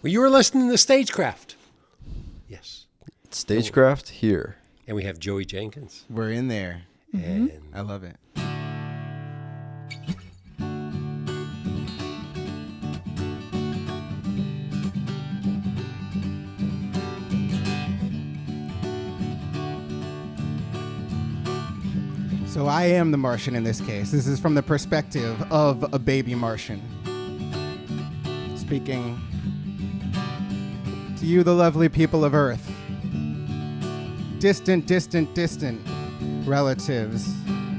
Well, you were listening to StageCraft. Yes. StageCraft here. And we have Joey Jenkins. We're in there. And I love it. So I am the Martian in this case. This is from the perspective of a baby Martian. Speaking to you, the lovely people of Earth. Distant, distant, distant relatives.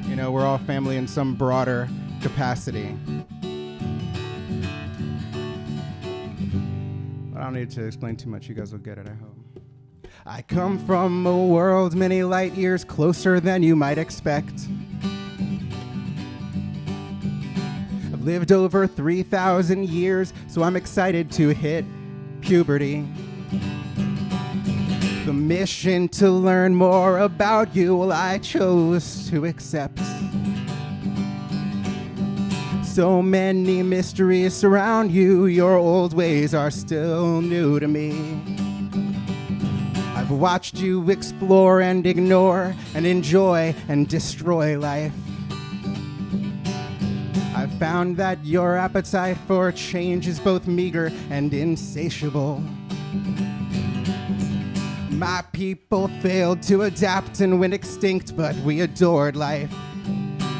You know, we're all family in some broader capacity. I don't need to explain too much. You guys will get it, I hope. I come from a world many light years closer than you might expect. I've lived over 3,000 years, so I'm excited to hit puberty. The mission to learn more about you, well, I chose to accept. So many mysteries surround you, your old ways are still new to me. I've watched you explore and ignore and enjoy and destroy life. I've found that your appetite for change is both meager and insatiable. My people failed to adapt and went extinct, but we adored life,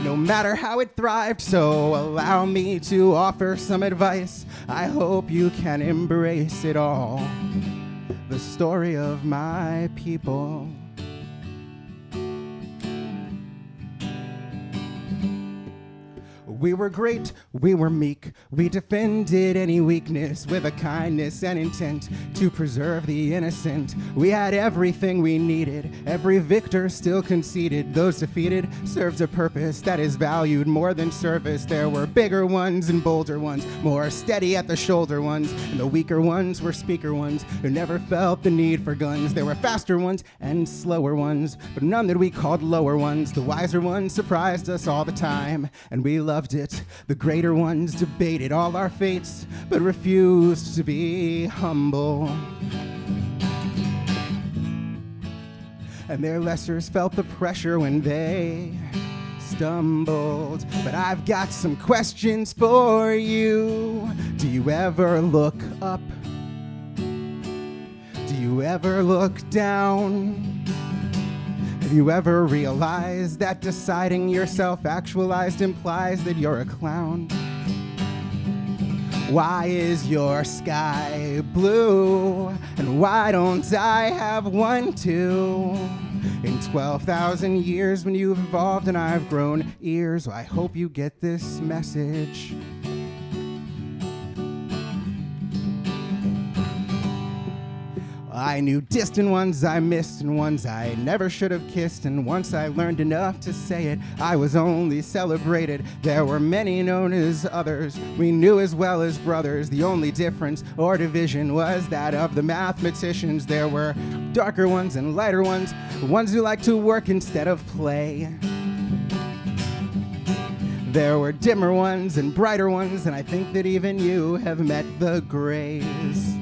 no matter how it thrived. So allow me to offer some advice. I hope you can embrace it all. The story of my people. We were great, we were meek, we defended any weakness with a kindness and intent to preserve the innocent. We had everything we needed, every victor still conceded. Those defeated served a purpose that is valued more than service. There were bigger ones and bolder ones, more steady at the shoulder ones, and the weaker ones were speaker ones who never felt the need for guns. There were faster ones and slower ones, but none that we called lower ones. The wiser ones surprised us all the time, and we loved it. The greater ones debated all our fates, but refused to be humble. And their lessers felt the pressure when they stumbled. But I've got some questions for you. Do you ever look up? Do you ever look down? Have you ever realized that deciding you're self-actualized implies that you're a clown? Why is your sky blue? And why don't I have one too? In 12,000 years when you've evolved and I've grown ears, I hope you get this message. I knew distant ones I missed and ones I never should have kissed, and once I learned enough to say it, I was only celebrated. There were many known as others, we knew as well as brothers. The only difference or division was that of the mathematicians. There were darker ones and lighter ones, ones who like to work instead of play. There were dimmer ones and brighter ones, and I think that even you have met the grays.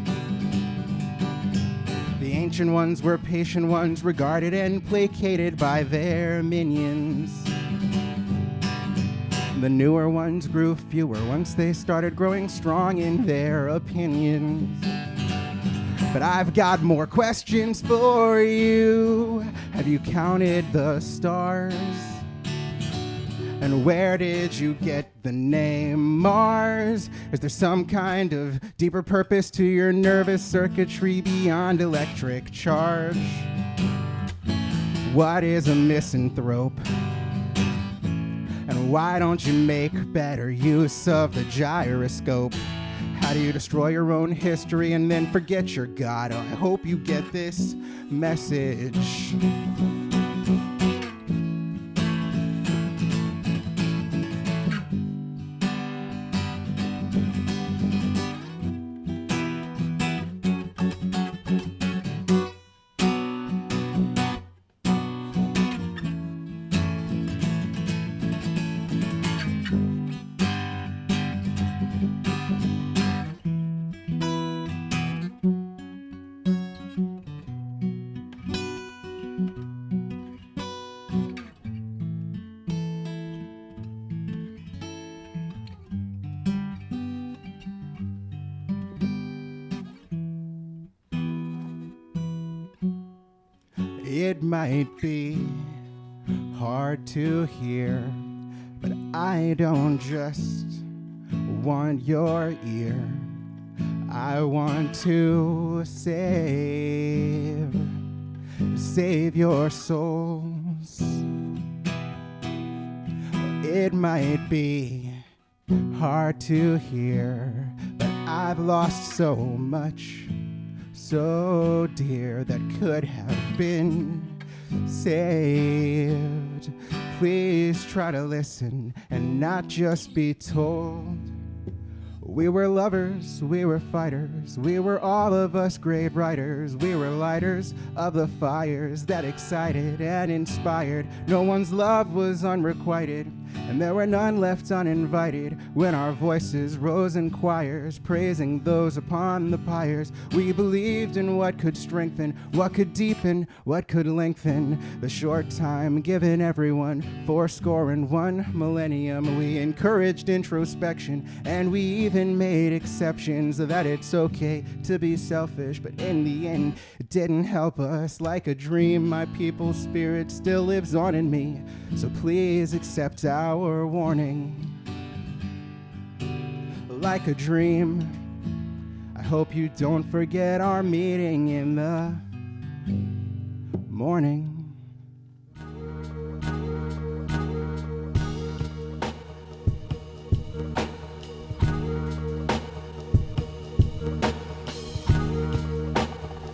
The ancient ones were patient ones, regarded and placated by their minions. The newer ones grew fewer once they started growing strong in their opinions. But I've got more questions for you. Have you counted the stars? And where did you get the name Mars? Is there some kind of deeper purpose to your nervous circuitry beyond electric charge? What is a misanthrope? And why don't you make better use of the gyroscope? How do you destroy your own history and then forget your God? Oh, I hope you get this message. It might be hard to hear, but I don't just want your ear. I want to save your souls. It might be hard to hear, but I've lost so much, so dear, that could have been saved. Please try to listen and not just be told. We were lovers, we were fighters, we were all of us great writers. We were lighters of the fires that excited and inspired. No one's love was unrequited, and there were none left uninvited. When our voices rose in choirs, praising those upon the pyres, we believed in what could strengthen, what could deepen, what could lengthen the short time given everyone, 81 millennium. We encouraged introspection, and we even made exceptions that it's okay to be selfish, but in the end it didn't help us. Like a dream, my people's spirit still lives on in me, so please accept our warning. Like a dream, I hope you don't forget our meeting in the morning.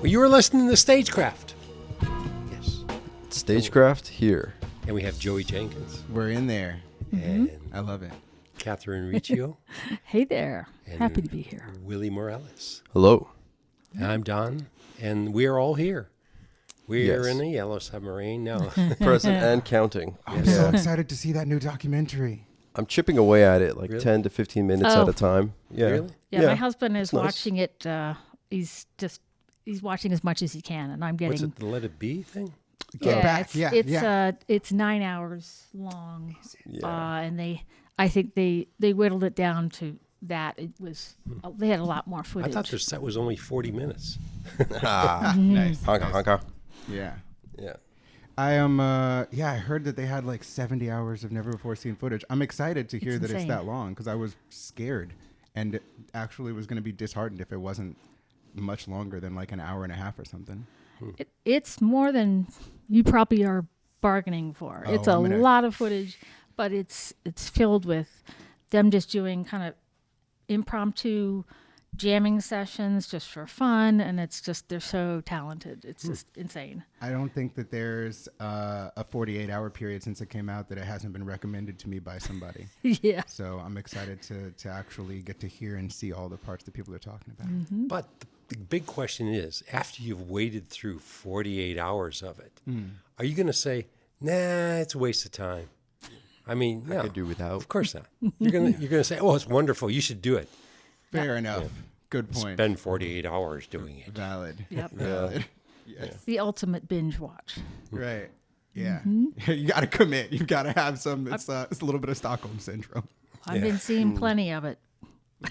Well, you were listening to StageCraft. Yes. StageCraft here. And we have Joey Jenkins We're in there. and I love it. Catherine Riccio Hey there. and Happy to be here. Willie Morales. Hello. And I'm Don, and we are all here. We are Yes. in the Yellow Submarine now. Present and counting. I'm so excited to see that new documentary. I'm chipping away at it like Really? 10 to 15 minutes Oh. at a time. Yeah. Really? Yeah, my husband is it's nice. watching it. He's watching as much as he can, and I'm getting. What's it, the Let It Be thing? Get back. It's 9 hours long, Yeah. and I think they whittled it down to that. It was they had a lot more I footage. thought their set was only 40 minutes. Ah, Nice. honka, honka. Yeah. Yeah. I am. I heard that they had like 70 hours of never before seen footage. I'm excited to hear It's that insane. it's that long because I was scared and actually was going to be disheartened if it wasn't much longer than like an hour and a half or something. It's more than you probably are bargaining for. Oh, It's a I'm gonna- lot of footage, but it's filled with them just doing kind of impromptu jamming sessions just for fun, and it's just they're so talented. It's just insane. I don't think that there's a 48-hour period since it came out that it hasn't been recommended to me by somebody. Yeah. So I'm excited to actually get to hear and see all the parts that people are talking about. But the big question is, after you've waded through 48 hours of it, are you going to say, nah, it's a waste of time? I mean, no, Could do without. of course not. You're gonna say, oh, it's wonderful. You should do it. Fair enough. Good point. Spend 48 hours doing it. Valid. Yep. Valid. Yes. The ultimate binge watch. Right. Yeah. You got to commit. You've got to have some. It's a little bit of Stockholm syndrome. I've been seeing plenty of it,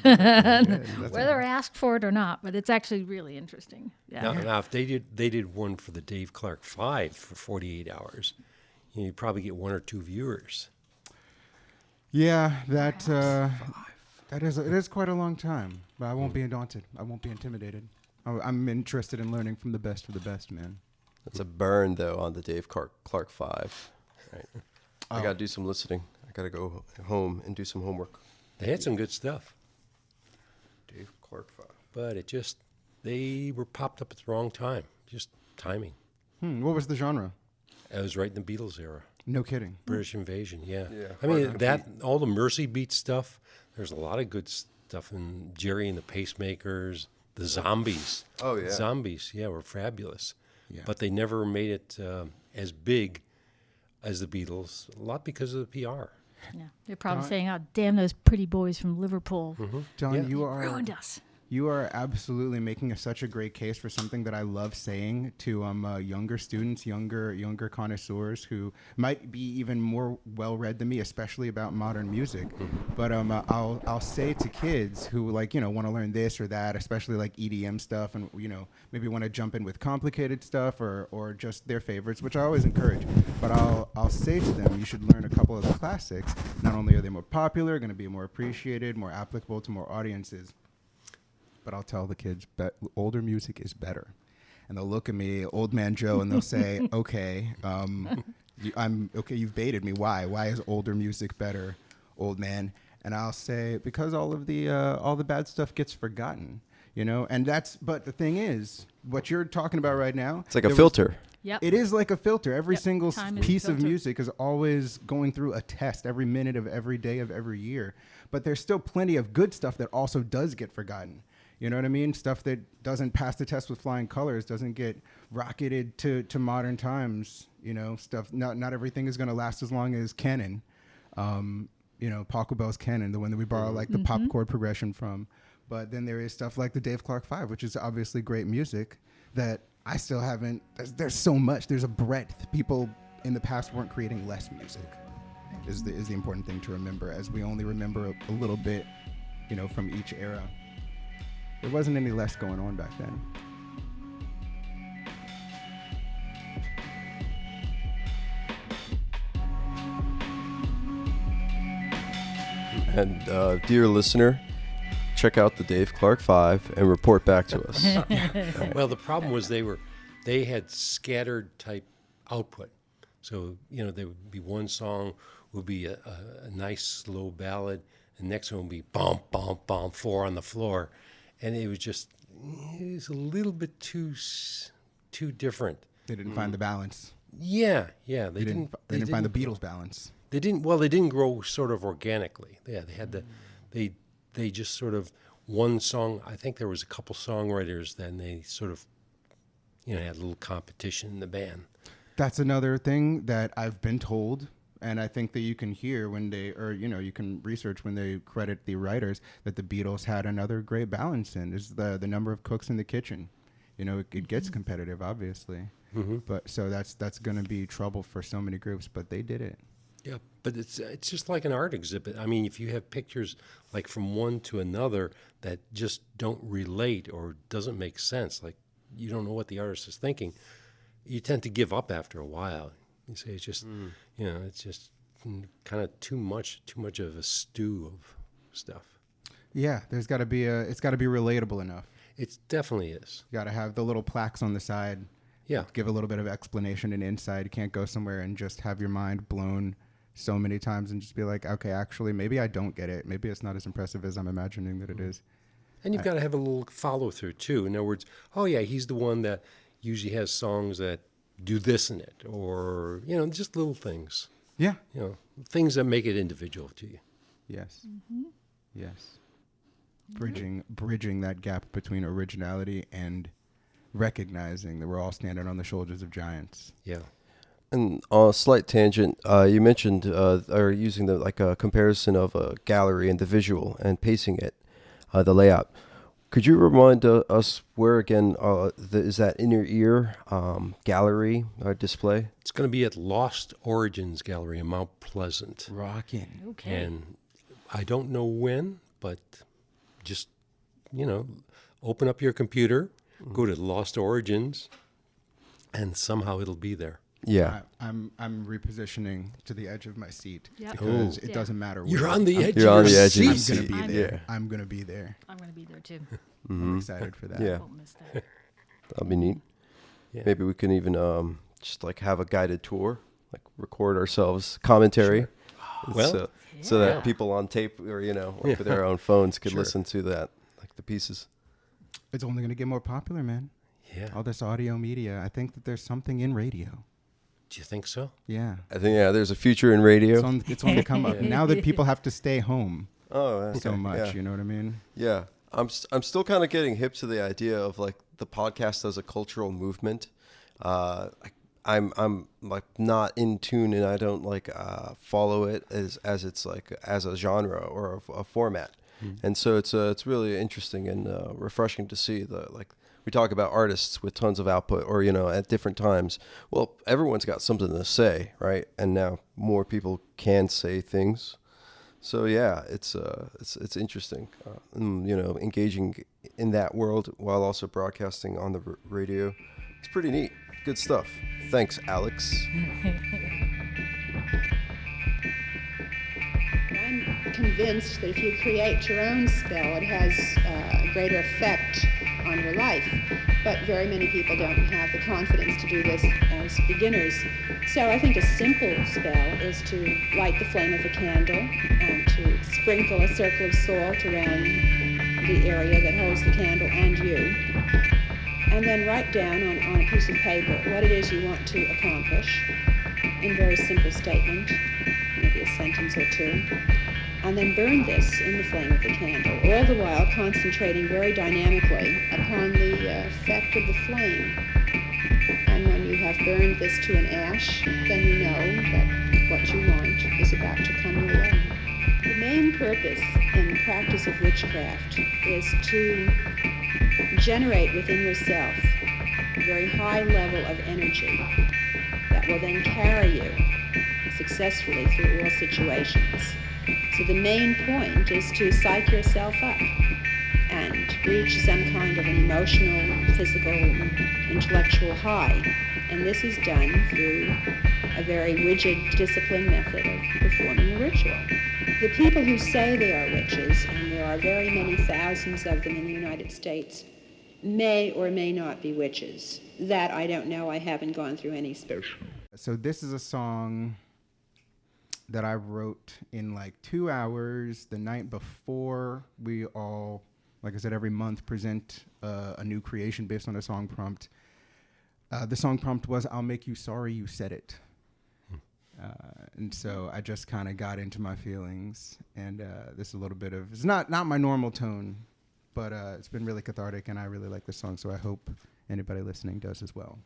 That's whether asked for it or not. But it's actually really interesting. Yeah. Now, if they did one for the Dave Clark 5 for 48 hours, you'd probably get 1 or 2 viewers. Yeah, it is quite a long time, but I won't be daunted. I won't be intimidated. I'm interested in learning from the best of the best, man. That's a burn, though, on the Dave Clark 5. Right. I Oh. got to do some listening. I got to go home and do some homework. They had some good stuff, Dave Clark 5. but they were popped up at the wrong time. Just timing. What was the genre? It was right in the Beatles era. No kidding. British Invasion, yeah. Yeah, I mean, all the Mercy Beat stuff, there's a lot of good stuff in Jerry and the Pacemakers, the Zombies. Oh, yeah. Zombies, yeah, were fabulous. Yeah. But they never made it as big as the Beatles, a lot because of the PR. Yeah. They're probably saying, "Oh, damn those pretty boys from Liverpool Don, Yeah. you are ruined us." You are absolutely making such a great case for something that I love saying to younger students, younger connoisseurs who might be even more well-read than me, especially about modern music. But I'll say to kids who want to learn this or that, especially like EDM stuff, and maybe want to jump in with complicated stuff or just their favorites, which I always encourage. But I'll say to them, you should learn a couple of the classics. Not only are they more popular, going to be more appreciated, more applicable to more audiences. But I'll tell the kids, older music is better. And they'll look at me, old man Joe, and they'll say, okay, you've baited me. Why? Why is older music better, old man? And I'll say, because all the bad stuff gets forgotten, and but the thing is, what you're talking about right now. It's like a filter. Yep. It is like a filter. Every single Time is a piece of filter. music is always going through a test every minute of every day of every year. But there's still plenty of good stuff that also does get forgotten. You know what I mean? Stuff that doesn't pass the test with flying colors, doesn't get rocketed to modern times. Stuff. Not everything is going to last as long as Canon. Paco Bell's Canon, the one that we borrow like the pop chord progression from. But then there is stuff like the Dave Clark 5, which is obviously great music that I still haven't. There's so much. There's a breadth. People in the past weren't creating less music. Is the important thing to remember, as we only remember a little bit, from each era. There wasn't any less going on back then. And dear listener, check out the Dave Clark 5 and report back to us. Well, the problem was they had scattered type output. So, there would be one song would be a nice slow ballad, and the next one would be bump, bump, bump, 4 on the floor. And it was a little bit too different. They didn't find the balance. Yeah. They didn't find the Beatles balance. They didn't grow sort of organically. Yeah, they had they just sort of one song. I think there was a couple songwriters. Then they sort of, had a little competition in the band. That's another thing that I've been told, and I think that you can hear when you can research when they credit the writers, that the Beatles had another great balance in is the number of cooks in the kitchen. It gets competitive, obviously, but so that's going to be trouble for so many groups. But they did it. Yeah, but it's just like an art exhibit. I mean, if you have pictures like from one to another that just don't relate or doesn't make sense, like you don't know what the artist is thinking, you tend to give up after a while. You say it's just, it's just kind of too much of a stew of stuff. Yeah, it's got to be relatable enough. It definitely is. You got to have the little plaques on the side. Yeah. Give a little bit of explanation and insight. You can't go somewhere and just have your mind blown so many times and just be like, okay, actually, maybe I don't get it. Maybe it's not as impressive as I'm imagining that it is. And you've got to have a little follow through too. In other words, oh yeah, he's the one that usually has songs that do this in it, or just little things. Yeah. Things that make it individual to you. Yes. Yes. Bridging that gap between originality and recognizing that we're all standing on the shoulders of giants. Yeah. And on a slight tangent, you mentioned or using a comparison of a gallery and the visual and pacing it, the layout. Could you remind us where again is that inner ear gallery display? It's going to be at Lost Origins Gallery in Mount Pleasant. Rockin'. Okay. And I don't know when, but just, open up your computer, go to Lost Origins, and somehow it'll be there. Yeah. I'm repositioning to the edge of my seat Yep. because Oh. it Yeah. doesn't matter. You're where. on the edge You're of on your the edge of your seat. I'm gonna be seat. there. Yeah. I'm gonna be there. I'm going to be there too. I'm excited for that. Yeah. Won't miss that. That'll be neat. Yeah. Maybe we can even just have a guided tour, record ourselves commentary. Well, so that Yeah. people on tape or with their own phones could Sure. listen to that, the pieces. It's only gonna get more popular, man. Yeah. All this audio media. I think that there's something in radio. Do you think so? Yeah. I think there's a future in radio. It's on the come up. Now that people have to stay home so much, Yeah. you know what I mean? Yeah, I'm still kind of getting hip to the idea of the podcast as a cultural movement. I'm not in tune, and I don't follow it as it's as a genre or a format. And so it's really interesting and refreshing to see we talk about artists with tons of output or, at different times. Well, everyone's got something to say, right? And now more people can say things. So yeah, it's interesting, engaging in that world while also broadcasting on the radio. It's pretty neat. Good stuff. Thanks, Alex. I'm convinced that if you create your own spell, it has a greater effect on your life. But very many people don't have the confidence to do this as beginners. So I think a simple spell is to light the flame of a candle and to sprinkle a circle of salt around the area that holds the candle and you. And then write down on a piece of paper what it is you want to accomplish in very simple statement, maybe a sentence or two. And then burn this in the flame of the candle, all the while concentrating very dynamically upon the effect of the flame. And when you have burned this to an ash, then you know that what you want is about to come your way. The main purpose in the practice of witchcraft is to generate within yourself a very high level of energy that will then carry you successfully through all situations. So the main point is to psych yourself up and reach some kind of an emotional, physical, intellectual high. And this is done through a very rigid, disciplined method of performing a ritual. The people who say they are witches, and there are very many thousands of them in the United States, may or may not be witches. That I don't know. I haven't gone through any special. So this is a song that I wrote in like 2 hours the night before. We all, like I said, every month present a new creation based on a song prompt. The song prompt was, "I'll make you sorry you said it." And so I just kind of got into my feelings, and this is a little bit of, it's not my normal tone, but it's been really cathartic, and I really like this song, so I hope anybody listening does as well.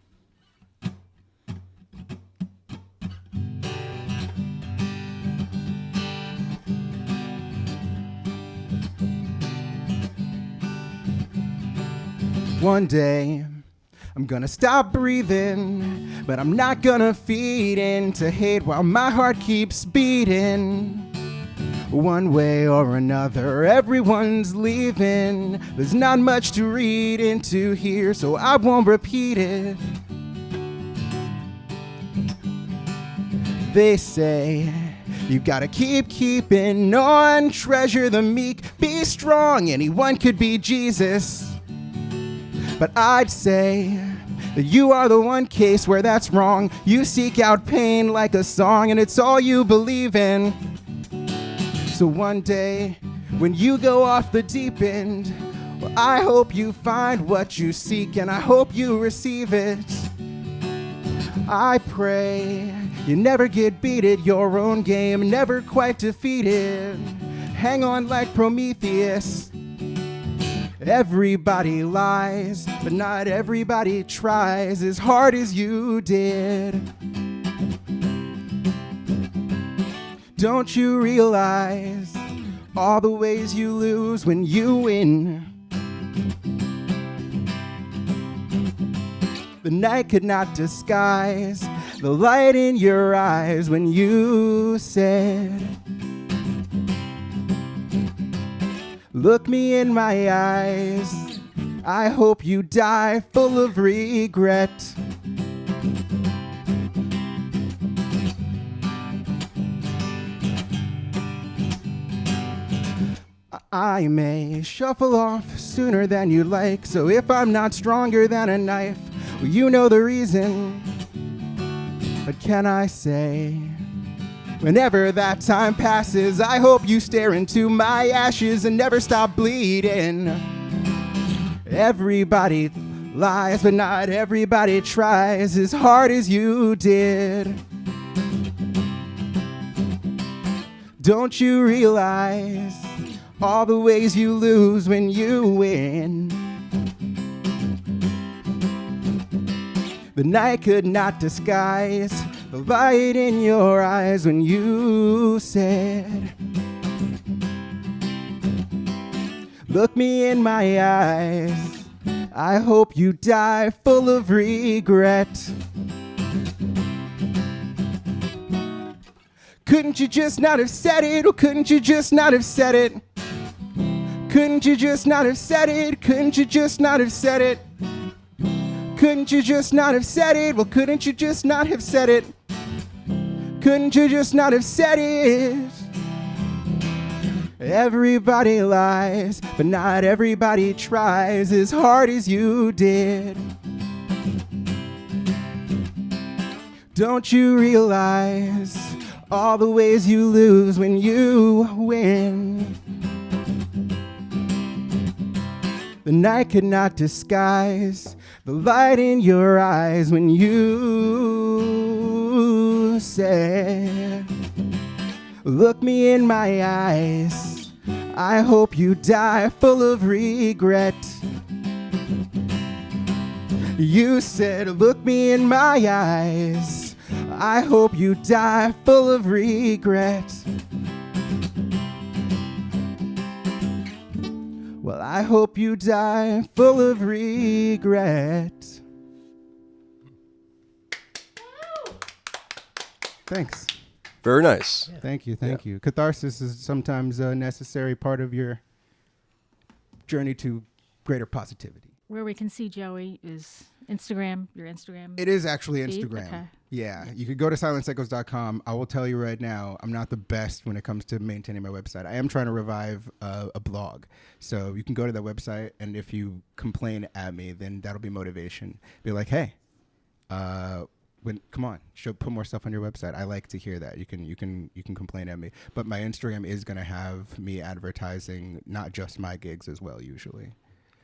One day, I'm gonna stop breathing, but I'm not gonna feed into hate while my heart keeps beating. One way or another, everyone's leaving. There's not much to read into here, so I won't repeat it. They say you gotta keep keeping on, treasure the meek, be strong, anyone could be Jesus. But I'd say that you are the one case where that's wrong. You seek out pain like a song, and it's all you believe in. So one day, when you go off the deep end, well, I hope you find what you seek, and I hope you receive it. I pray you never get beat at your own game, never quite defeated. Hang on like Prometheus. Everybody lies, but not everybody tries as hard as you did. Don't you realize all the ways you lose when you win? The night could not disguise the light in your eyes when you said, "Look me in my eyes, I hope you die full of regret." I may shuffle off sooner than you like, so if I'm not stronger than a knife, well, you know the reason. But can I say, whenever that time passes, I hope you stare into my ashes and never stop bleeding. Everybody lies, but not everybody tries as hard as you did. Don't you realize all the ways you lose when you win? The night could not disguise the light in your eyes when you said, Look me in my eyes. I hope you die full of regret. Couldn't you just not have said it? Or couldn't you just not have said it? Couldn't you just not have said it? Couldn't you just not have said it? Couldn't you just not have said it? Well, couldn't you just not have said it? Couldn't you just not have said it? Everybody lies, but not everybody tries as hard as you did. Don't you realize all the ways you lose when you win? The night could not disguise the light in your eyes when you said, look me in my eyes. I hope you die full of regret. You said, look me in my eyes. I hope you die full of regret. Well, I hope you die full of regret. Thanks. Very nice. Thank you. Catharsis is sometimes a necessary part of your journey to greater positivity. Where we can see Joey is Instagram, your Instagram. It is actually feed? Instagram. Okay. Yeah, you could go to silenceechoes.com. I will tell you right now, I'm not the best when it comes to maintaining my website. I am trying to revive a blog. So you can go to that website, and if you complain at me, then that'll be motivation. Be like, hey, come on, put more stuff on your website. I like to hear that. You can complain at me. But my Instagram is going to have me advertising not just my gigs as well, usually.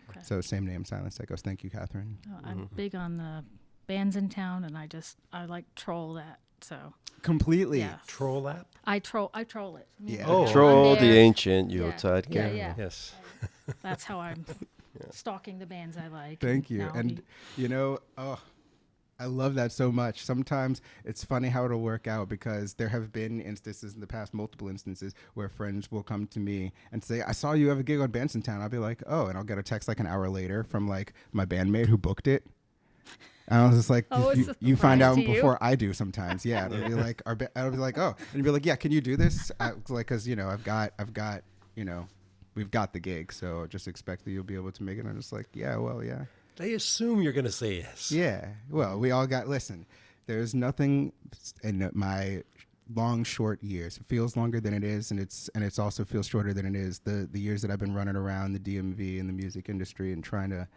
Okay. So same name, Silence Echoes. Thank you, Catherine. I'm big on the bands in town, and I like troll that. So Completely. yeah. Troll app? I troll it. Yeah. Oh. Troll I'm the there. ancient Yeah. Yuletide Yeah, game. yeah. Yes. That's how I'm stalking the bands I like. Thank you. Now I'll And be- I love that so much. Sometimes it's funny how it'll work out because there have been instances in the past, multiple instances, where friends will come to me and say, I saw you have a gig on Bensontown. I'll be like, oh, and I'll get a text like an hour later from like my bandmate who booked it. And I was just like, Oh, it's a you find out surprise to you? before I do sometimes. Yeah. It'll be like, I'll be like, oh, and you'll be like, yeah, can you do this? Cause I've got, we've got the gig. So just expect that you'll be able to make it. And I'm just like, yeah, well, yeah. They assume you're going to say yes. Yeah. Well, we all listen, there's nothing in my long, short years. It feels longer than it is. And it's also feels shorter than it is. The years that I've been running around the DMV and the music industry and trying to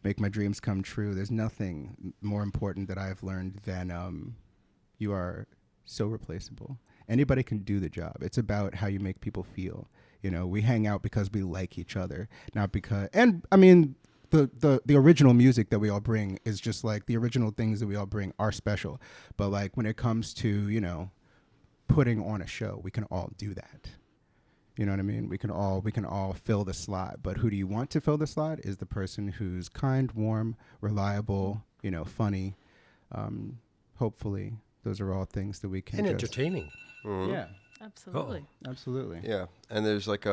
make my dreams come true. There's nothing more important that I've learned than you are so replaceable. Anybody can do the job. It's about how you make people feel. We hang out because we like each other, not because, and I mean, the original music that we all bring is just like the original things that we all bring are special. But like when it comes to, putting on a show, we can all do that. You know what I mean? We can all fill the slot. But who do you want to fill the slot is the person who's kind, warm, reliable, funny. Hopefully those are all things that we can And just, entertaining. Yeah, Absolutely. absolutely. Yeah, and there's like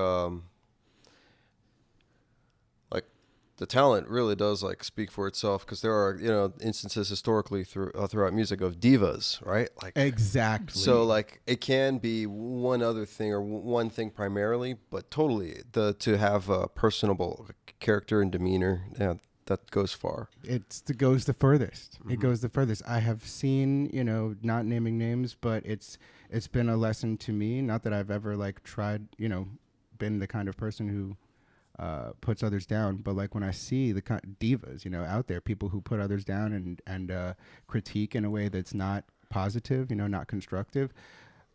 the talent really does like speak for itself because there are instances historically throughout music of divas, right? Like Exactly. so like it can be one other thing or one thing primarily, but totally to have a personable character and demeanor, yeah, that goes far. It goes the furthest. It goes the furthest. I have seen, not naming names, but it's been a lesson to me. Not that I've ever like tried, been the kind of person who puts others down, but like when I see the divas, out there, people who put others down and critique in a way that's not positive, not constructive,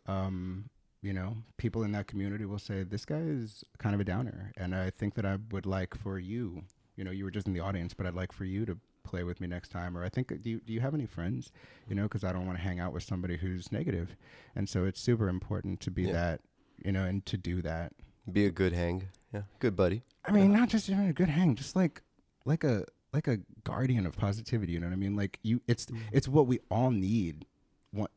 people in that community will say, this guy is kind of a downer. And I think that I would like for you, you were just in the audience, but I'd like for you to play with me next time. Or I think, do you have any friends, because I don't want to hang out with somebody who's negative. And so it's super important to be that, and to do that. Be a good hang. Yeah, good buddy. I mean, not just a good hang, just like a guardian of positivity. You know what I mean? Like it's what we all need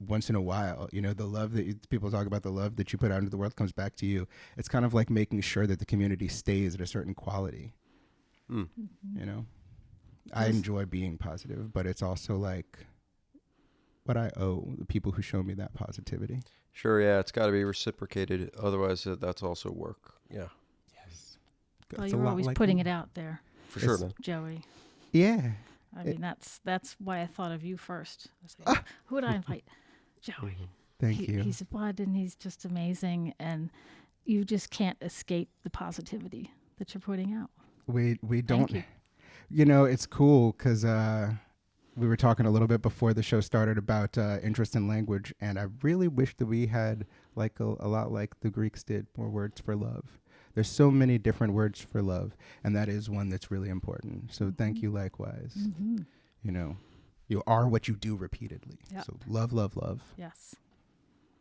once in a while. You know, the love that people talk about, the love that you put out into the world comes back to you. It's kind of like making sure that the community stays at a certain quality. You know, I enjoy being positive, but it's also like what I owe the people who show me that positivity. Sure, yeah, it's got to be reciprocated. Otherwise, that's also work. Yeah, Well, It's a you're lot always like putting me. it out there, for sure, man. Joey. Yeah. I mean, that's why I thought of you first. I was like, who would I invite? Joey. Thank you. He's a bud and he's just amazing, and you just can't escape the positivity that you're putting out. We don't. you. You know, it's cool because we were talking a little bit before the show started about interest in language, and I really wish that we had like a lot like the Greeks did, more words for love. There's so many different words for love, and that is one that's really important. So thank you likewise. You know, you are what you do repeatedly. Yep. So love, love, love. Yes.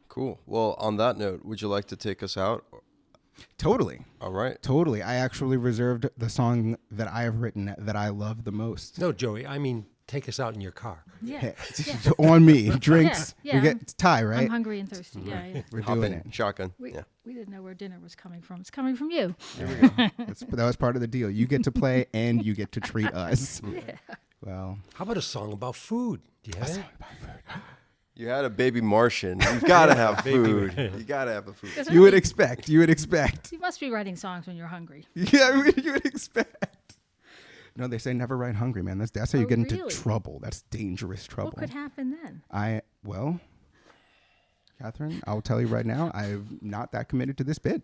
Cool. Well, on that note, would you like to take us out? Totally. All right. Totally. I actually reserved the song that I have written that I love the most. No, Joey, I mean, take us out in your car. Yeah. On me. Drinks. Yeah, We get Ty, right? I'm hungry and thirsty. Yeah. We're Hop doing in, it. shotgun. We Yeah. didn't know where dinner was coming from. It's coming from you. That was part of the deal. You get to play and you get to treat us. Well, How about a song about food? Do you have it? You had a baby Martian. You've got to have food. You got to have the food. Is you would there expect. You would expect. You must be writing songs when you're hungry. Yeah, you would expect. No, they say never write hungry, man. That's how you Oh, get into really? trouble. That's dangerous trouble. What could happen then? Well, Catherine, I'll tell you right now, I'm not that committed to this bit.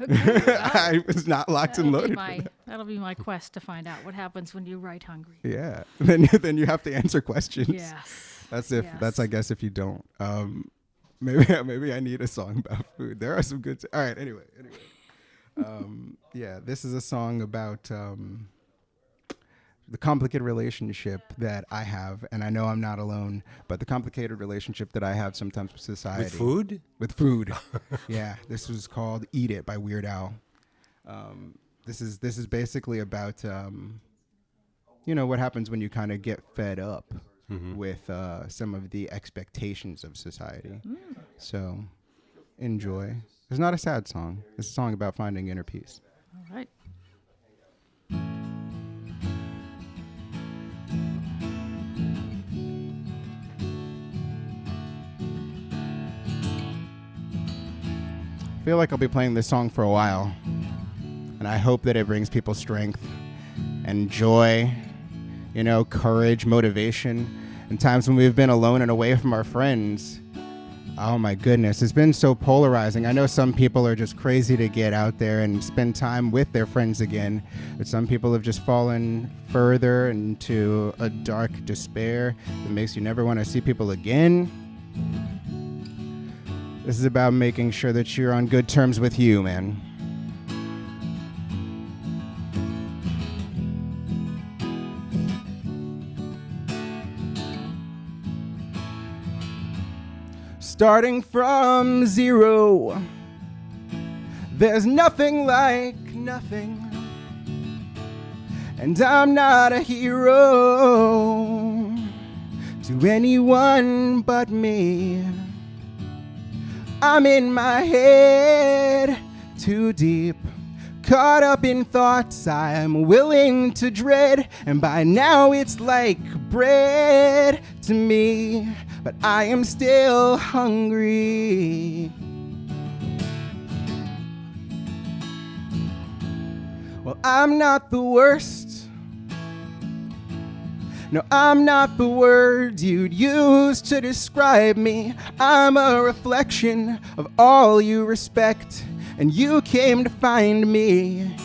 Okay. I was not locked and loaded. For that. That'll be my quest to find out what happens when you write hungry. Yeah. Then you have to answer questions. Yes. That's I Yes. guess if you don't. Maybe I need a song about food. There are some good. All right. Anyway. Yeah. This is a song about the complicated relationship that I have, and I know I'm not alone. But the complicated relationship that I have sometimes with society. With food? With food. Yeah. This was called "Eat It" by Weird Al. This is basically about what happens when you kind of get fed up with some of the expectations of society. So enjoy. It's not a sad song. It's a song about finding inner peace. All right. I feel like I'll be playing this song for a while, and I hope that it brings people strength and joy, courage, motivation, in times when we've been alone and away from our friends. Oh my goodness, it's been so polarizing. I know some people are just crazy to get out there and spend time with their friends again, but some people have just fallen further into a dark despair that makes you never want to see people again. This is about making sure that you're on good terms with you, man. Starting from zero, there's nothing like nothing, and I'm not a hero to anyone but me. I'm in my head too deep, caught up in thoughts I'm willing to dread, and by now it's like bread to me, but I am still hungry. Well, I'm not the worst. No, I'm not the word you'd use to describe me. I'm a reflection of all you respect, and you came to find me.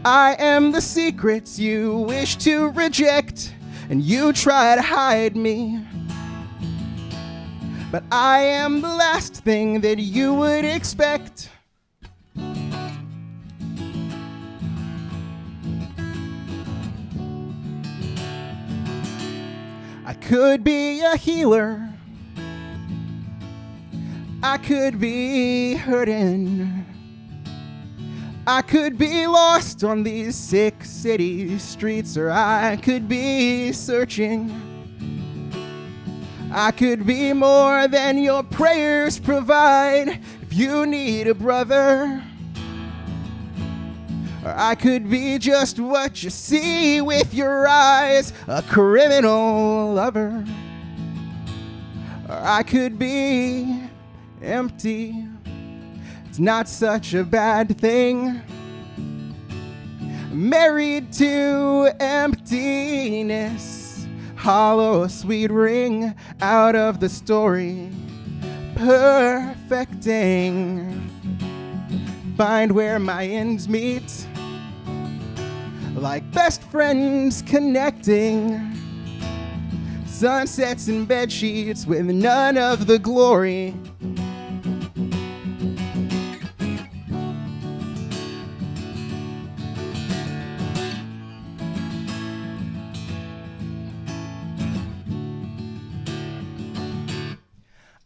I am the secrets you wish to reject, and you try to hide me. But I am the last thing that you would expect. I could be a healer. I could be hurting. I could be lost on these sick city streets, or I could be searching. I could be more than your prayers provide if you need a brother. Or I could be just what you see with your eyes, a criminal lover. Or I could be empty. It's not such a bad thing. Married to emptiness, hollow sweet ring out of the story, perfecting. Find where my ends meet, like best friends connecting. Sunsets and bed sheets with none of the glory.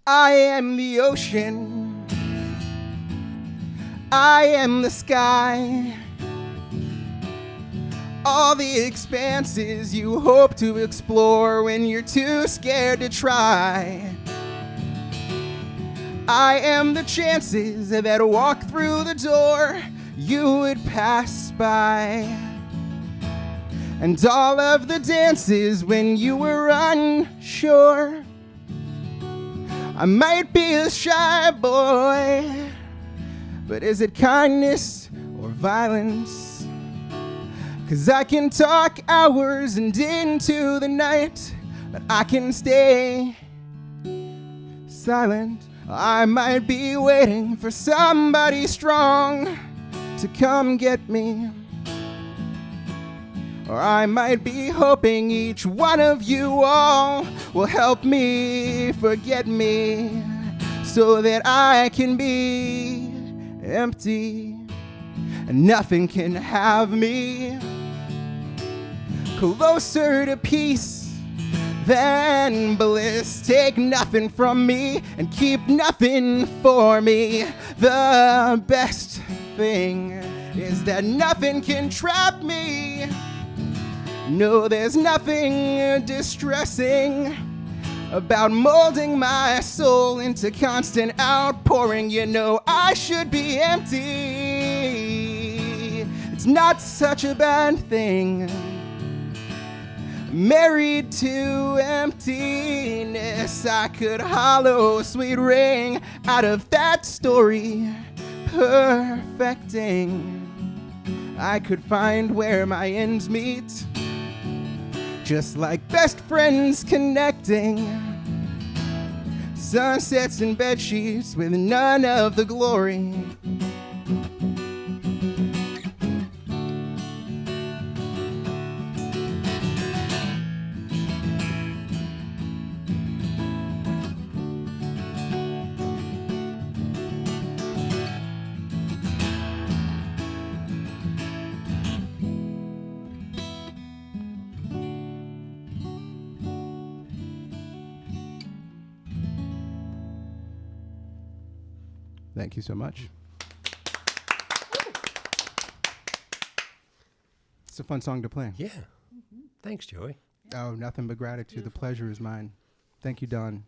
I am the ocean, I am the sky, all the expanses you hope to explore when you're too scared to try. I am the chances that walk through the door you would pass by, and all of the dances when you were unsure. I might be a shy boy, but is it kindness or violence? 'Cause I can talk hours and into the night, but I can stay silent. I might be waiting for somebody strong to come get me. Or I might be hoping each one of you all will help me forget me, so that I can be empty and nothing can have me. Closer to peace than bliss. Take nothing from me and keep nothing for me. The best thing is that nothing can trap me. No, there's nothing distressing about molding my soul into constant outpouring. You know I should be empty. It's not such a bad thing. Married to emptiness, I could hollow a sweet ring out of that story, perfecting. I could find where my ends meet, just like best friends connecting. Sunsets and bed sheets with none of the glory. Thank you so much. It's a fun song to play. Yeah. Thanks, Joey. Oh, nothing but gratitude. The pleasure is mine. Thank you, Don.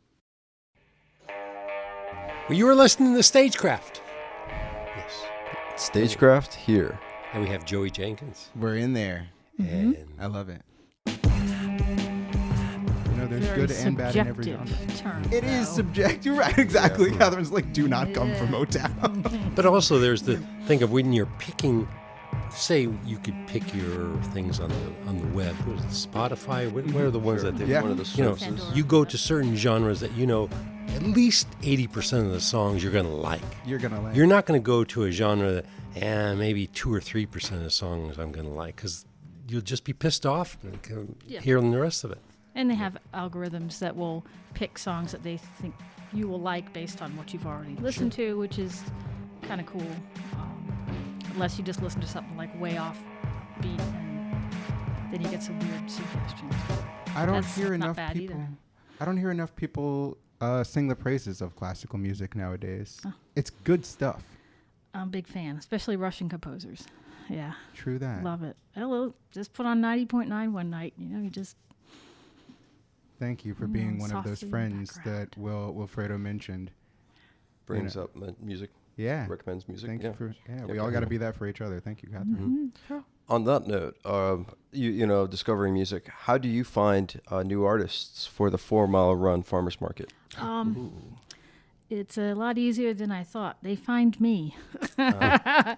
Well, you were listening to StageCraft. Yes. StageCraft here. And we have Joey Jenkins. We're in there. And I love it. You know, there's Very good and bad in every genre. subjective term, It is though. subjective. You're right, exactly. Catherine's like, do not come from Motown. But also there's the thing of when you're picking, say you could pick your things on the web. What is it, Spotify? What are the ones that they Yeah. One of the you know, sources. you go to certain genres that you know at least 80% of the songs you're going to like. You're going to like You're not going to go to a genre that, maybe 2 or 3% of the songs I'm going to like, because you'll just be pissed off hearing the rest of it. And they have algorithms that will pick songs that they think you will like based on what you've already listened to, which is kind of cool. Unless you just listen to something like way off beat, and then you get some weird suggestions. I don't That's hear not enough bad people. either. I don't hear enough people sing the praises of classical music nowadays. Oh. It's good stuff. I'm a big fan, especially Russian composers. Yeah, True that. love it. Hello, just put on 90.9 one night. You know, you just Thank you for being one of those softly in the friends background. that Wilfredo mentioned. Brings up music, Yeah. recommends music. Thank yeah. you for, Yeah, we all got to be that for each other. Thank you, Catherine. Sure. On that note, you know, discovering music, how do you find new artists for the 4 Mile Run Farmers Market? It's a lot easier than I thought. They find me. I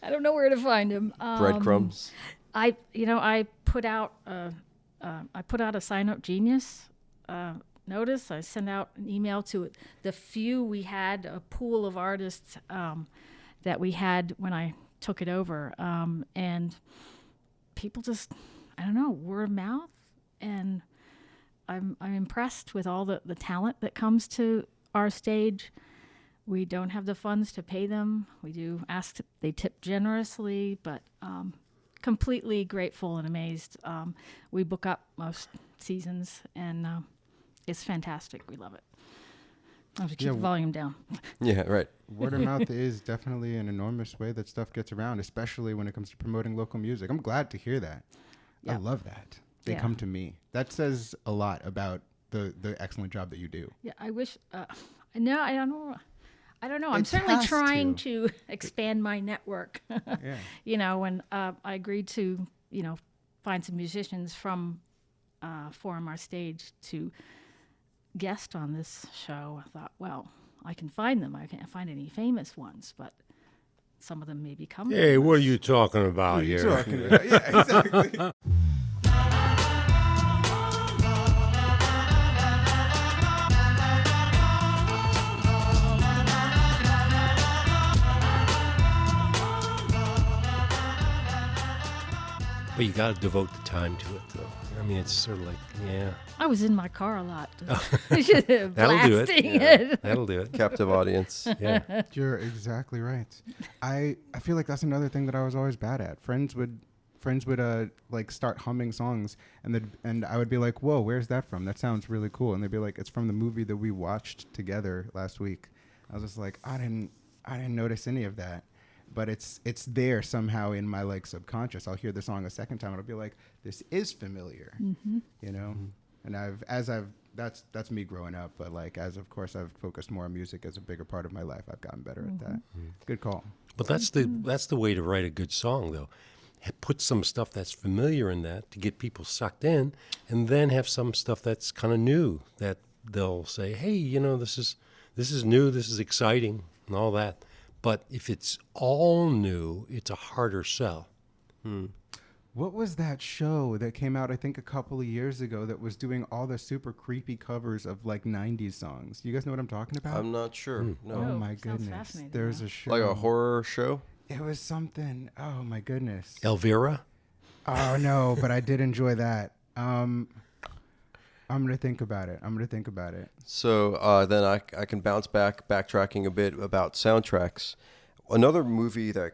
don't know where to find them. Breadcrumbs? I put out a Sign Up Genius notice. I sent out an email to the few we had, a pool of artists that we had when I took it over, and people just, I don't know, word of mouth, and I'm impressed with all the talent that comes to our stage. We don't have the funds to pay them. We do ask, they tip generously, but completely grateful and amazed. We book up most seasons, and it's fantastic. We love it. I have to keep the volume down. Yeah, right. Word of mouth is definitely an enormous way that stuff gets around, especially when it comes to promoting local music. I'm glad to hear that. I Yeah. love that. They Yeah. come to me. That says a lot about the excellent job that you do. Yeah, I wish. No, I don't know. I don't know. I'm It certainly has trying to. to expand my network. Yeah. You know, when I agreed to, find some musicians from Forum Our Stage to guest on this show, I thought, well, I can find them. I can't find any famous ones, but some of them may become. Hey, what are famous. you talking about here? Yeah, exactly. But you got to devote the time to it, though. I mean, it's sort of like, yeah, I was in my car a lot. that'll do it. Blasting Yeah, it. that'll do it. Captive audience. Yeah. You're exactly right. I feel like that's another thing that I was always bad at. Friends would like start humming songs, and I would be like, "Whoa, where's that from? That sounds really cool." And they'd be like, "It's from the movie that we watched together last week." I was just like, "I didn't notice any of that." But it's there somehow in my like subconscious. I'll hear the song a second time and I'll be like, "This is familiar," you know. And that's me growing up. But like as of course I've focused more on music as a bigger part of my life, I've gotten better at that. Good call. But that's the way to write a good song, though. Put some stuff that's familiar in that to get people sucked in, and then have some stuff that's kind of new that they'll say, "Hey, this is new, this is exciting," and all that. But if it's all new, it's a harder sell. What was that show that came out, I think, a couple of years ago that was doing all the super creepy covers of like 90s songs? You guys know what I'm talking about? I'm not sure. No. Oh Oh, my sounds goodness. fascinating, There's though. a show. Like a horror show? It was something. Oh my goodness. Elvira? Oh no, but I did enjoy that. I'm going to think about it. So then I can backtracking a bit about soundtracks. Another movie that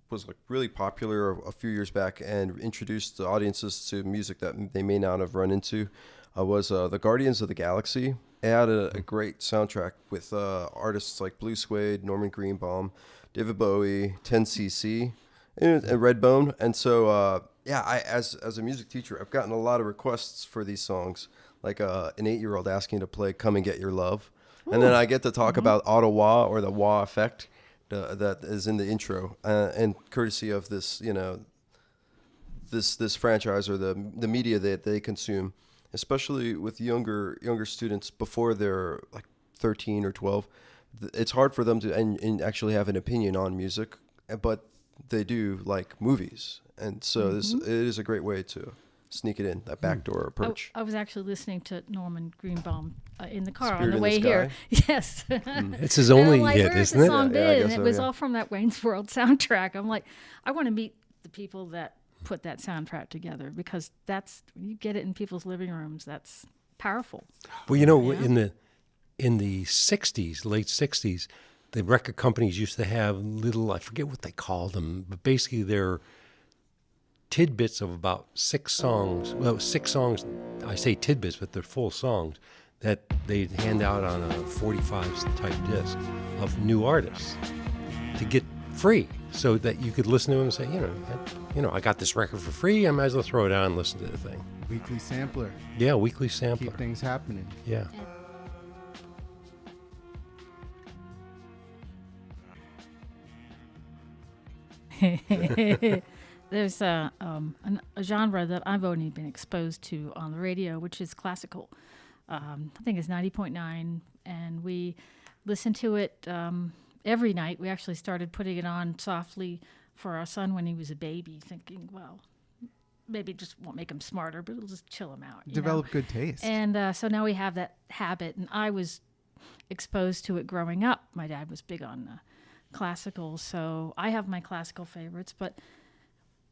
was like really popular a few years back and introduced the audiences to music that they may not have run into was The Guardians of the Galaxy. It had a great soundtrack with artists like Blue Suede, Norman Greenbaum, David Bowie, 10cc, and Redbone. And so, as a music teacher, I've gotten a lot of requests for these songs, like an 8-year-old asking to play Come and Get Your Love. And then I get to talk about Ottawa or the wah effect that is in the intro, and courtesy of this, this franchise or the media that they consume, especially with younger students before they're like 13 or 12. It's hard for them to and actually have an opinion on music, but they do like movies, and so it is a great way to sneak it in, that backdoor approach. I was actually listening to Norman Greenbaum in the car Spirit on the in the way here. Sky? Yes. It's his And only I'm like, hit, where's isn't the it? song Yeah, I been? guess And so, it was yeah. all from that Wayne's World soundtrack. I'm like, I want to meet the people that put that soundtrack together, because you get it in people's living rooms. That's powerful. Well, Yeah. in the 60s, late 60s, the record companies used to have little, I forget what they called them, but basically they're tidbits of about 6 songs. Well, 6 songs, I say tidbits, but they're full songs that they'd hand out on a 45 type disc of new artists to get free. so that you could listen to them and say, I got this record for free. I might as well throw it on and listen to the thing. Weekly sampler. Yeah, weekly sampler. Keep things happening. Yeah. There's a genre that I've only been exposed to on the radio, which is classical. I think it's 90.9, and we listen to it every night. We actually started putting it on softly for our son when he was a baby, thinking, well, maybe it just won't make him smarter, but it'll just chill him out. Develop good taste. And so now we have that habit, and I was exposed to it growing up. My dad was big on classical, so I have my classical favorites, but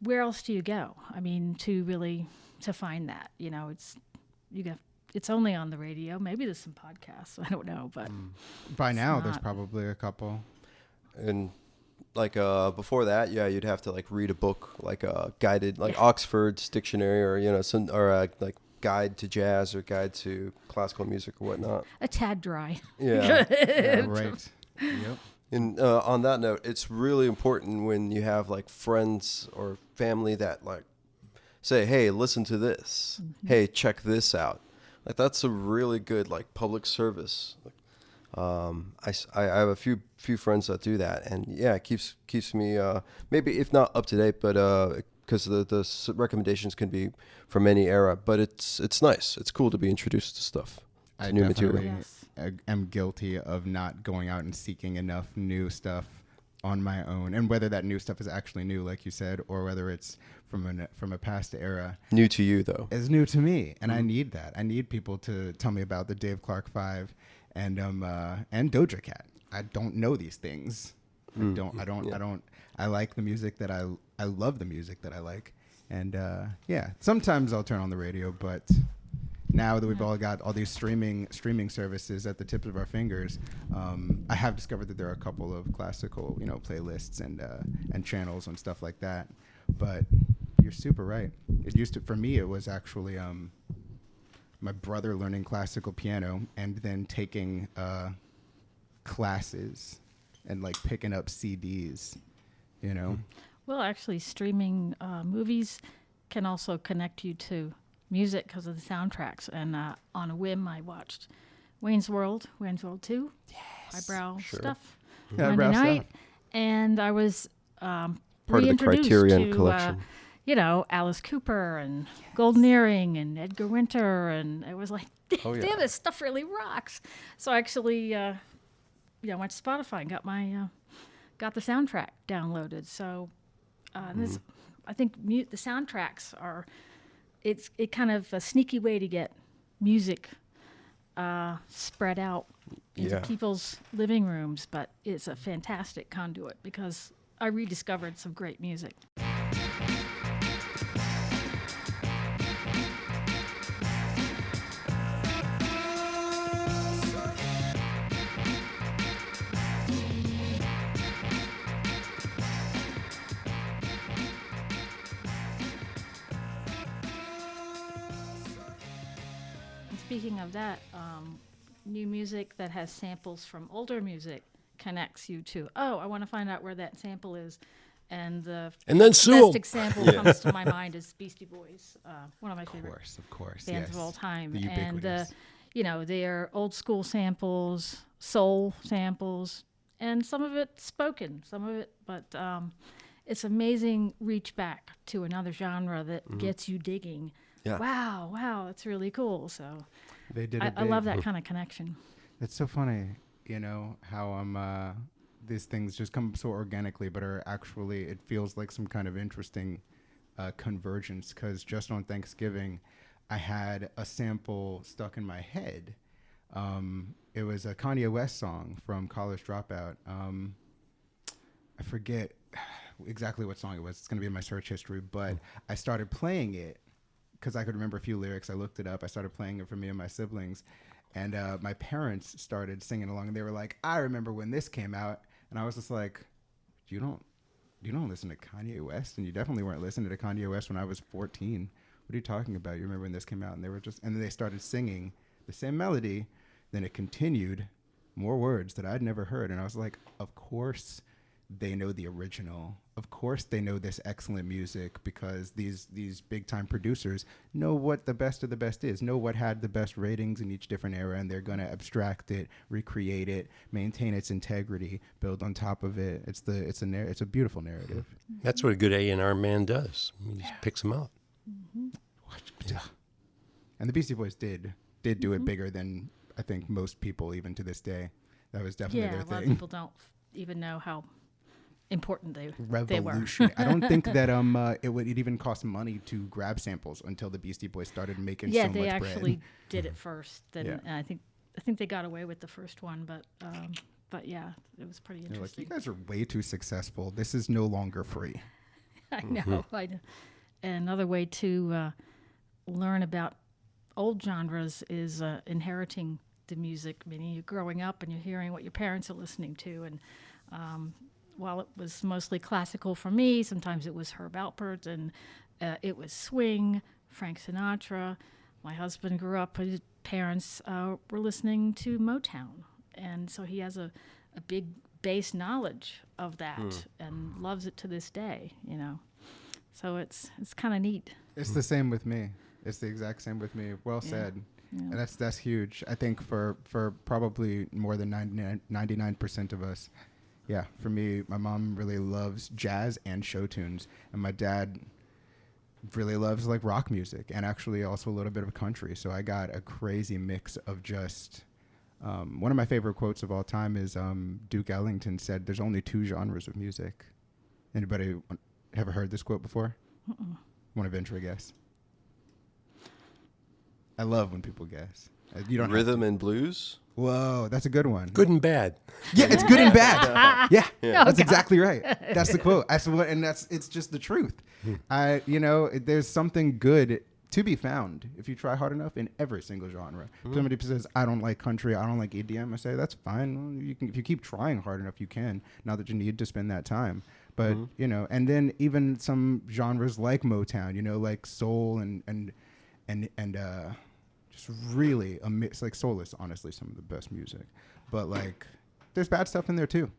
where else do you go? I mean, to find that, it's only on the radio. Maybe there's some podcasts. I don't know, but by now there's probably a couple. And like before that, you'd have to like read a book, like a guided, like Oxford's dictionary, or like guide to jazz or guide to classical music or whatnot. A tad dry. Yeah. Yeah, right. Yep. And on that note, it's really important when you have like friends or family that like say, "Hey, listen to this. Mm-hmm. Hey, check this out." Like that's a really good like public service. I have a few friends that do that, and yeah, it keeps me maybe if not up to date, but because the recommendations can be from any era. But it's nice. It's cool to be introduced to stuff, to new material. Yes. Am guilty of not going out and seeking enough new stuff on my own, and whether that new stuff is actually new, like you said, or whether it's from a past era. New to you, though. Is new to me, and I need that. I need people to tell me about the Dave Clark 5 and Doja Cat. I don't know these things. I like the music that I love the music that I like, and sometimes I'll turn on the radio, but now that we've all got all these streaming services at the tips of our fingers, I have discovered that there are a couple of classical, playlists and channels and stuff like that. But you're super right. For me, it was actually my brother learning classical piano and then taking classes and like picking up CDs, Well, actually, streaming movies can also connect you to music because of the soundtracks. And on a whim, I watched Wayne's World 2, highbrow stuff, Monday night, and I was Part of the reintroduced Criterion to, collection. Alice Cooper and Golden Earring and Edgar Winter, and it was like, Oh, yeah. damn, this stuff really rocks. So I actually, went to Spotify and got the soundtrack downloaded. So this, I think the soundtracks are. It's kind of a sneaky way to get music spread out into people's living rooms, but it's a fantastic conduit because I rediscovered some great music. Speaking of that, new music that has samples from older music connects you to, I want to find out where that sample is. And the then sue 'em. best example comes to my mind is Beastie Boys, one of my favorite Of course, bands yes. of all time. The And, ubiquitous. they're old school samples, soul samples, and some of it spoken, but it's amazing reach back to another genre that gets you digging. Yeah. Wow, that's really cool. So They did I love that kind of connection. It's so funny, how these things just come so organically, but are actually, it feels like some kind of interesting convergence. Because just on Thanksgiving, I had a sample stuck in my head. It was a Kanye West song from College Dropout. I forget exactly what song it was. It's going to be in my search history, but I started playing it because I could remember a few lyrics. I looked it up. I started playing it for me and my siblings. And my parents started singing along, and they were like, I remember when this came out. And I was just like, you don't listen to Kanye West? And you definitely weren't listening to Kanye West when I was 14. What are you talking about? You remember when this came out? And and then they started singing the same melody. Then it continued, more words that I'd never heard. And I was like, of course they know the original. Of course they know this excellent music because these big time producers know what the best of the best is, know what had the best ratings in each different era, and they're going to abstract it, recreate it, maintain its integrity, build on top of it. It's a beautiful narrative. That's what a good A&R man does. He just picks them out. And the Beastie Boys did do it bigger than I think most people even to this day. That was definitely their a lot of thing. people don't even know how important they were. Revolution. I don't think that it would even cost money to grab samples until the Beastie Boys started making so much bread. Yeah, they actually did it first. Then Yeah. and I think they got away with the first one, but yeah, it was pretty They're like, interesting. you guys are way too successful. This is no longer free. I know. And another way to learn about old genres is inheriting the music, meaning you're growing up and you're hearing what your parents are listening to. And while it was mostly classical for me, sometimes it was Herb Alpert, and it was swing, Frank Sinatra. My husband grew up, his parents were listening to Motown. And so he has a big base knowledge of that and loves it to this day, you know. So it's kind of neat. It's the same with me. It's the exact same with me. Well said. Yeah. And that's huge. I think for probably more than 99% of us. Yeah, for me, my mom really loves jazz and show tunes, and my dad really loves like rock music and actually also a little bit of country. So I got a crazy mix of just one of my favorite quotes of all time is Duke Ellington said, "There's only two genres of music." Anybody ever heard this quote before? Want to venture a guess? I love when people guess. You don't Rhythm and blues. Whoa, that's a good one. Good and bad. Yeah, it's good and bad. Yeah, Oh, that's God. exactly right. That's the quote. It's just the truth. There's something good to be found if you try hard enough in every single genre. Somebody says, "I don't like country, I don't like EDM." I say, "That's fine. Well, if you keep trying hard enough, you can. Not that you need to spend that time." But and then even some genres like Motown, like soul and just really a mix. Like soul is honestly some of the best music, but like there's bad stuff in there too.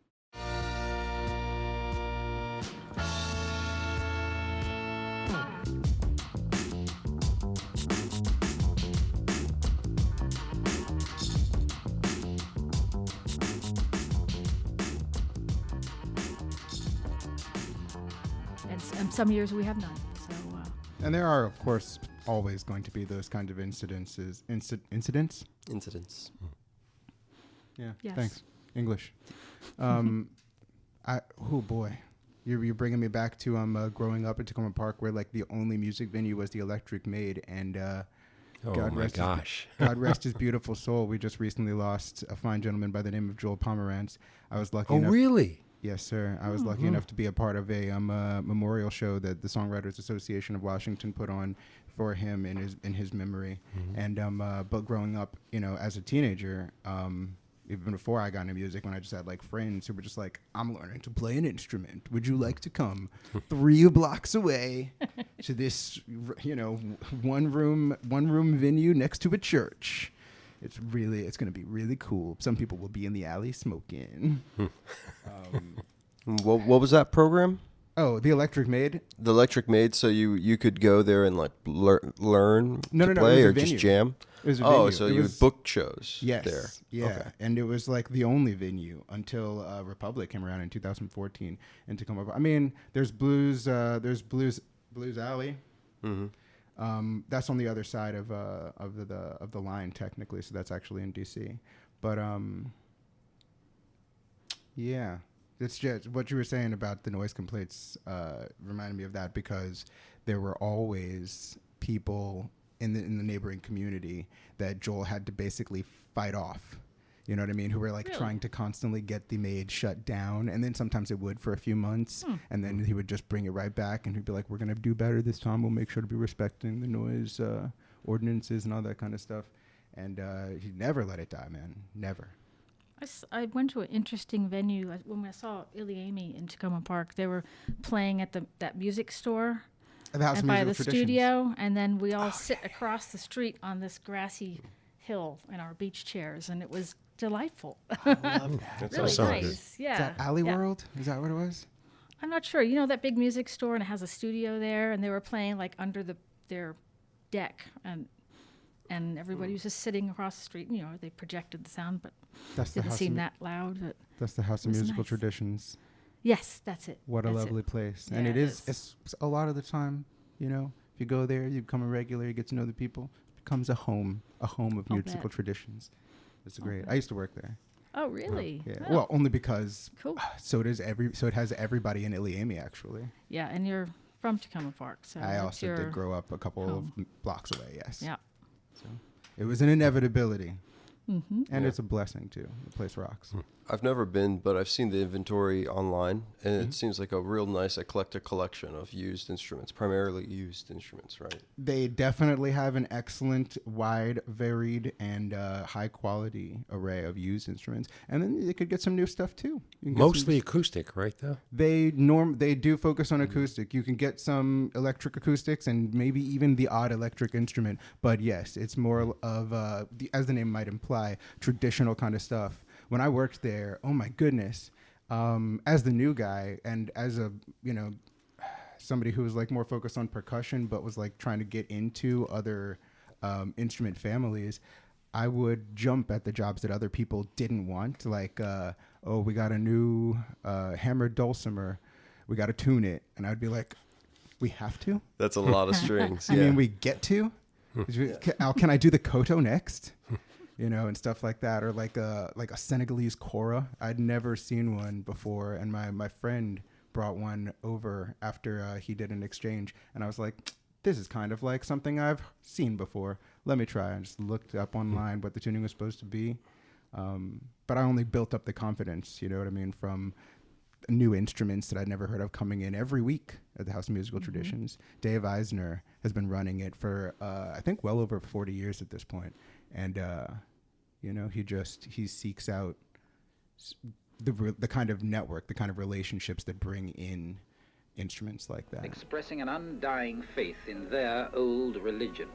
And some years we have none. So And there are, of course, always going to be those kind of incidents. Incidents. Yeah. Yes. Thanks. English. Oh boy, you're bringing me back to growing up in Tacoma Park, where like the only music venue was the Electric Maid, and Oh my gosh. God rest his beautiful soul. We just recently lost a fine gentleman by the name of Joel Pomerantz. I was lucky Oh, enough. really? Yes, sir. I was lucky enough to be a part of a memorial show that the Songwriters Association of Washington put on for him in his memory. And but growing up, as a teenager, even before I got into music, when I just had like friends who were just like, "I'm learning to play an instrument. Would you like to come 3 blocks away to this, one room venue next to a church? It's going to be really cool. Some people will be in the alley smoking." What was that program? Oh, the Electric Maid? The Electric Maid. So you could go there and like learn No, to no, play it was a or just venue. jam. It was a Oh, venue. so It you was- would book shows Yes. there. Yeah. Okay. And it was like the only venue until Republic came around in 2014 in Tacoma. I mean, there's Blues Alley. That's on the other side of the line technically, so that's actually in DC. But yeah, it's just what you were saying about the noise complaints reminded me of that, because there were always people in the neighboring community that Joel had to basically fight off. You know what I mean? Who were like Really? trying to constantly get the Maid shut down. And then sometimes it would for a few months. And then he would just bring it right back. And he'd be like, "We're going to do better this time. We'll make sure to be respecting the noise ordinances and all that kind of stuff." And he never let it die, man. Never. I went to an interesting venue when I saw Iliami in Tacoma Park. They were playing at that music store The House and of by Musical the Traditions. studio, and then we all sit across the street on this grassy hill in our beach chairs, and it was delightful. That's Really so nice. good. Yeah. Is that Alley yeah. World? Is that what it was? I'm not sure. You know that big music store, and it has a studio there, and they were playing like under their deck, and everybody was just sitting across the street. You know, they projected the sound, but That's the didn't House seem of, that loud. But That's the House of it was Musical nice. Traditions. yes, that's it. What a That's it. lovely place. And Yeah, it it is, is. it's a lot of the time, you know, if you go there, you become a regular, you get to know the people, it becomes a home of I'll musical bet. traditions. It's I'll great. bet. I used to work there. Oh, really? Yeah. Oh, Well, only because cool. so it has everybody in Iliami actually. Yeah, and you're from Tacoma Park, so I that's also your did grow up a couple home. of blocks away, yes. Yeah. So it was an inevitability. Mm-hmm. And Yeah. it's a blessing too. The place rocks. I've never been, but I've seen the inventory online, and it seems like a real nice eclectic collection of used instruments, primarily used instruments, right? They definitely have an excellent, wide, varied, and high quality array of used instruments. And then they could get some new stuff too. You can get some Mostly acoustic, right? Though. They do focus on acoustic. You can get some electric acoustics and maybe even the odd electric instrument. But yes, it's more of as the name might imply, traditional kind of stuff. When I worked there, oh my goodness, as the new guy and as a somebody who was like more focused on percussion but was like trying to get into other instrument families, I would jump at the jobs that other people didn't want. Like, oh, we got a new hammered dulcimer. We got to tune it. And I'd be like, we have to? That's a lot of strings. I Yeah. mean, we get to? Can I do the koto next? And stuff like that. Or like a Senegalese kora. I'd never seen one before. And my friend brought one over after he did an exchange. And I was like, this is kind of like something I've seen before. Let me try. I just looked up online what the tuning was supposed to be. But I only built up the confidence, you know what I mean, from new instruments that I'd never heard of coming in every week at the House of Musical Traditions. Dave Eisner has been running it for, I think, well over 40 years at this point. And, he seeks out the kind of network, the kind of relationships that bring in instruments like that. Expressing an undying faith in their old religion.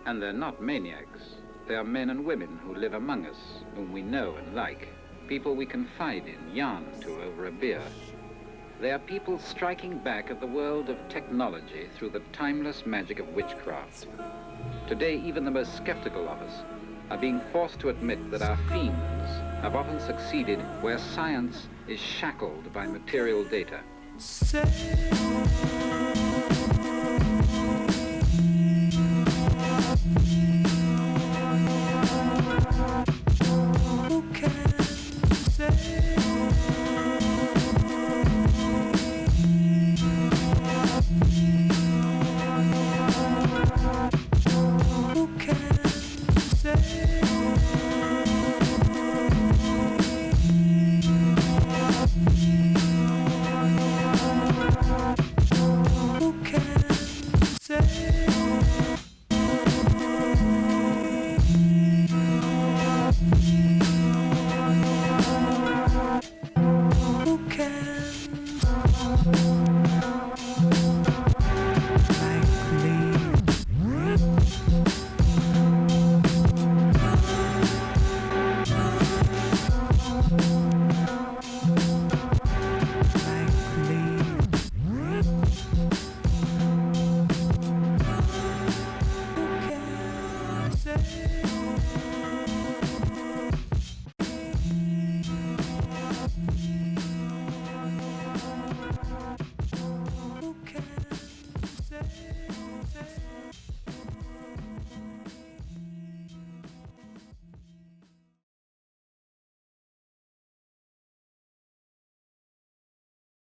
And they're not maniacs. They are men and women who live among us, whom we know and like. People we confide in, yarn to over a beer. They are people striking back at the world of technology through the timeless magic of witchcraft. Today, even the most skeptical of us are being forced to admit that our fiends have often succeeded where science is shackled by material data. Say